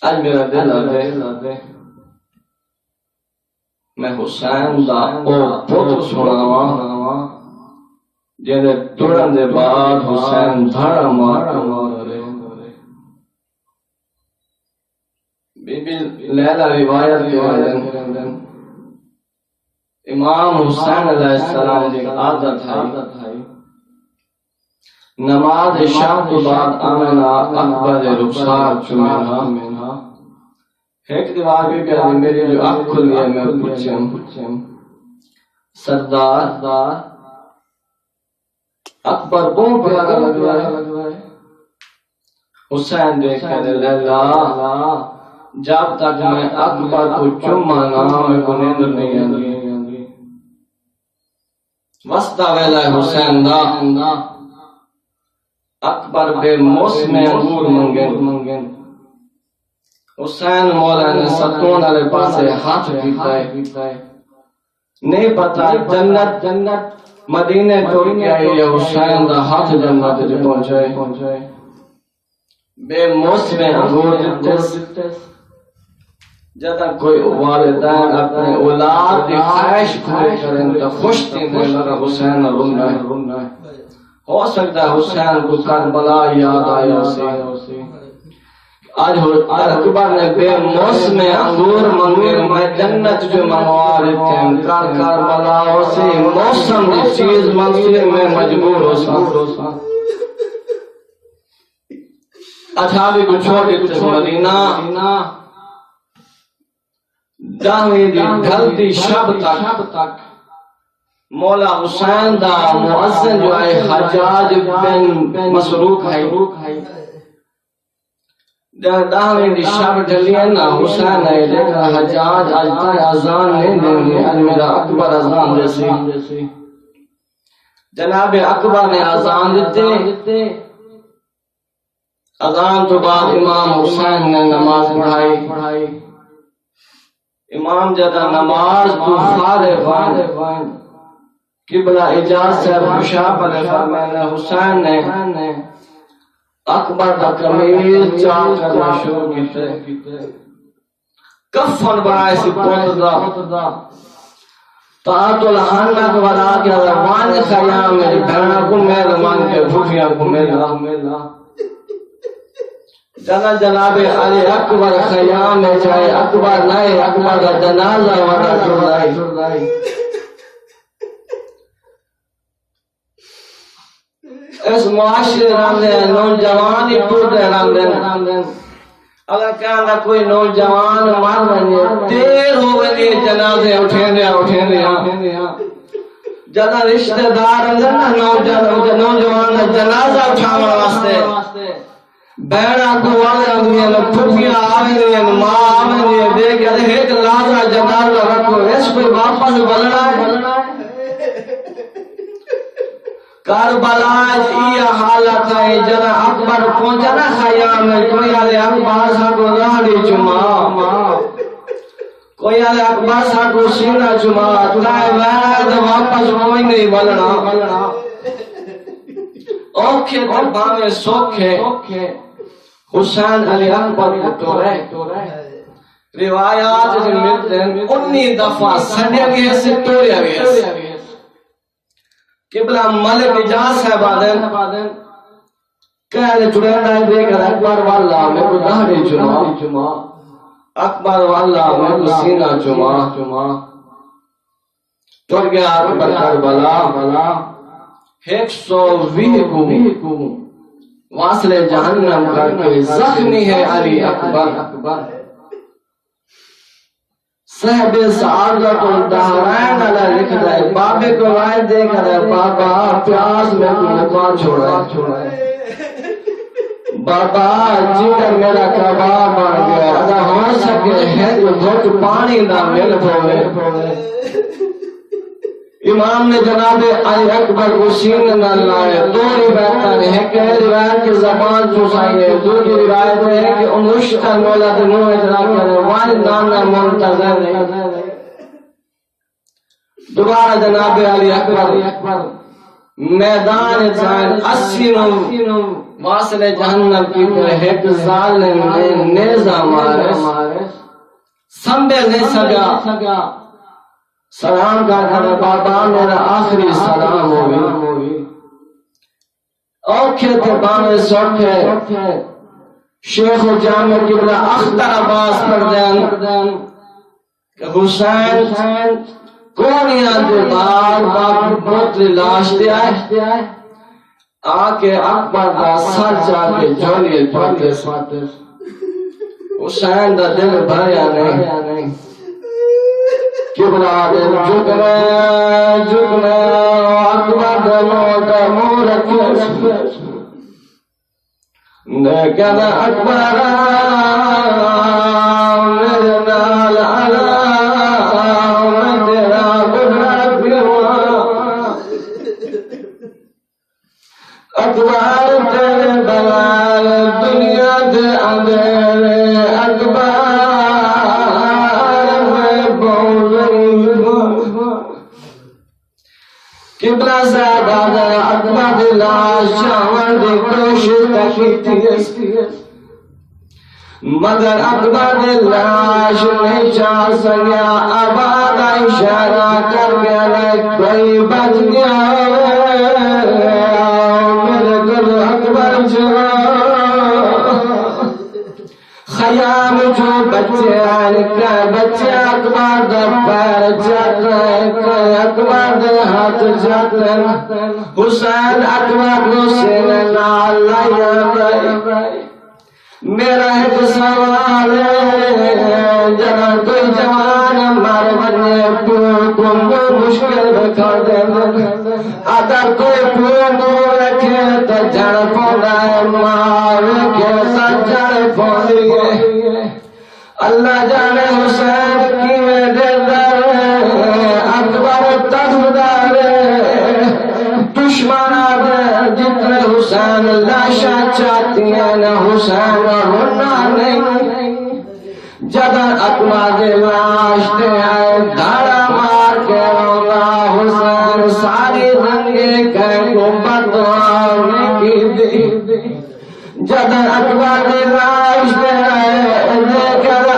اج میرا دل آدھے میں حسین دا او پتر سناواں جے ٹرن دے بعد حسین دھڑا مار رہے بی بی لیلا روایت کے امام حسین علیہ السلام کی عادت ہے نماز شام کے بعد آمنا اکبر رخسار چمینا ایک دیوار بھی کہا میری جو آنکھ کھلی ہے میں پوچھیں سردار اکبر بہت پیارا لگ رہا ہے حسین دیکھ کر لیلا جب تک میں اکبر کو چمانا میں کو نیندر نہیں آندی وسطہ ویلا حسین دا اکبر بے موسم انگور منگن حسین مولا نے ستون والے پاسے ہاتھ پیتا ہے نہیں پتا جنت مدینے توڑ کے آئی ہے حسین دا ہاتھ جنت جو پہنچائے بے موسم انگور دیتے جدا کوئی والدین اپنے اولاد کی خواہش پوری کریں تو خوش تھی میرا حسین رونا ہے ہو سکتا ہے حسین کو کربلا یاد آیا اسے آج اکبر نے بے موسم انگور منگے میں جنت جو منگوا لیتے ہیں کربلا اسے موسم کی چیز منگنے میں مجبور ہو سا اچھابی کو چھوڑ دیتے مدینہ داوی دی ڈھلتی شب تک مولا حسین دا مؤذن جو ہے حجاج بن مسروق ہے داوی دی شب ڈھلی ہے نا حسین ہے دیکھا حجاج آج تک اذان نہیں دیں گے آج میرا اکبر اذان جیسی جناب اکبر نے اذان دیتے اذان تو بعد امام حسین نے نماز پڑھائی امام جدا نماز تو فارغ قبلہ اجاز سے خوشاب علیہ فرمانا حسین نے اکبر کا قمیض چاک کرنا شروع کیتے کفن بنائے سی پوت دا طاعت الحنت ورا کے روان خیام میری بہنہ کو میل مان کے بھوفیاں کو میلا جناب علی اکبر خیام میں چاہے اکبر نئے اکبر کا جنازہ وغیرہ جڑائی اس معاشرے راندے نوجوان ہی ٹوٹے راندے اگر کہنا کوئی نوجوان مار رہے دیر ہو گئی جنازے اٹھیں دیا جنا رشتہ دار نوجوان جنازہ اٹھانا واسطے بیڑا کو آگیا نے پھوپیاں آگیا نے ماں آگیا دیکھ گیا ایک لازہ جنازہ رکھو اس پہ واپس بلنا ہے کربلا یہ حالت ہے جنا اکبر پہنچا نا خیام میں کوئی آدھے اکبر سا کو راڑی چما کوئی آدھے اکبر سا کو سینہ چما تائے وید واپس کوئی نہیں بلنا اوکھے تو بانے سوکھے حسین علی اکبر کو ٹورے روایات سے ملتے ہیں 19 دفعہ سڑیا گئے سے ٹوریا گئے قبلہ ملک اجاز صاحبادن کہنے ٹوریا دے کر اکبر والا میں کو دہڑی چما اکبر والا میں کو سینہ چما ٹور گیا اکبر کربلا 120 کو واصل جہنم کر کے زخمی ہے علی اکبر صحب سعادت الدہرین علیہ لکھ رہے بابے کو رائے دے کر بابا پیاس میں کو نکوان چھوڑا ہے بابا جگر میرا کباب بن گیا اگر ہو سکے ہے تو بھوک پانی نہ مل پھوڑے امام نے جناب علی اکبر کو سین نہ لائے دو روایتیں ہیں کہ روایت کی زبان چوسائی ہے دوسری روایت ہے کہ انشتن ولد نوح اجرا کرے والد نانا منتظر ہے دوبارہ جناب علی اکبر میدان جان اسیروں واصل جہنم کی پر ایک ظالم نے نیزہ مارے سنبھل نہیں سکا سلام کا کر بابا میرا آخری سلام ہوئی اوکھے تھے بانے سوکھے شیخ و جامع قبلہ اختر عباس پر دین کہ حسین کونیاں دے بار بوتلی لاش دیا ہے آکے اکبر دا سر جا کے جھولیے پاتے حسین دا دل بھریا نہیں قبلہ دل جھکنے اکبر دا منہ رکھے لیکن اکبر میرے نال اکبر تیرے بلال دنیا دے اندھیرے اکبر میں قبلہ زیادہ اکبر دی لاش چاون دی کوشش کی مگر اکبر دی لاش نہیں چاہ سکیا آباد اشارہ کر گیا کوئی بچ گیا خیام جو بچے اکبر در پیر جاتے ہیں اکبر در ہاتھ جاتے ہیں حسین اکبر کو سینے نال لائے میرا ایک سوال ہے جہاں کوئی جوان مار بنے پون کو مشکل بکھا دے اگر کوئی پون کو رکھے تو جڑ پودا ہے مار کے ساتھ جڑ پودی ہے اللہ جانے حسین کی میں در اکبر تخدار دشمن جتنے حسین لاشا چاہتی ہیں نہ حسین ہونا نہیں جب اکبر دے لاش دے آئے دھاڑا مار کے رونا حسین ساری رنگے کہیں کو بدعا کی دی جب اکبر دے لاش دے آئے دیکھ